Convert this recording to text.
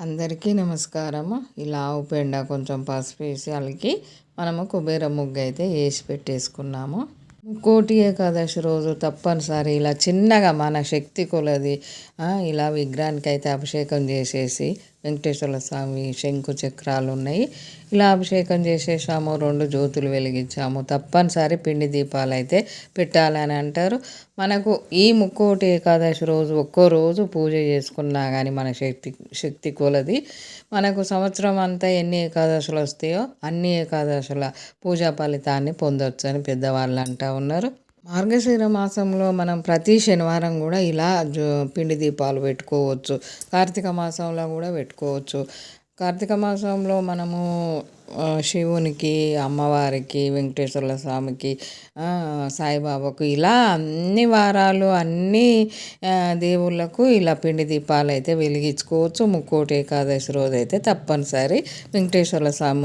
అందరికీ నమస్కారము. ఇలా ఆవు పెండ కొంచెం పసుపు వేసి అలికి మనము కుబేర ముగ్గు అయితే వేసి పెట్టేసుకున్నాము. ముక్కోటి ఏకాదశి రోజు తప్పనిసరి ఇలా చిన్నగా మన శక్తి కొలది ఇలా విగ్రహానికి అయితే అభిషేకం చేసేసి వెంకటేశ్వర స్వామి శంకు చక్రాలు ఉన్నాయి, ఇలా అభిషేకం చేసేసాము, 2 జ్యోతులు వెలిగించాము. తప్పనిసరి పిండి దీపాలు అయితే పెట్టాలని అంటారు. మనకు ఈ ముక్కోటి ఏకాదశి రోజు ఒక్కో రోజు పూజ చేసుకున్నా కానీ మన శక్తి కొలది మనకు సంవత్సరం అంతా ఎన్ని ఏకాదశులు వస్తాయో అన్ని ఏకాదశుల పూజా ఫలితాన్ని పొందొచ్చు అని పెద్దవాళ్ళు అంటూ ఉన్నారు. మార్గశిర మాసంలో మనం ప్రతి శనివారం కూడా ఇలా పిండి దీపాలు పెట్టుకోవచ్చు. కార్తీక మాసంలో కూడా పెట్టుకోవచ్చు. కార్తీక మాసంలో మనము శివునికి, అమ్మవారికి, వెంకటేశ్వర స్వామికి, సాయిబాబాకు ఇలా అన్ని వారాలు అన్ని దేవుళ్ళకు ఇలా పిండి దీపాలు అయితే వెలిగించుకోవచ్చు. ముక్కోటి ఏకాదశి రోజు అయితే తప్పనిసరి వెంకటేశ్వర స్వామి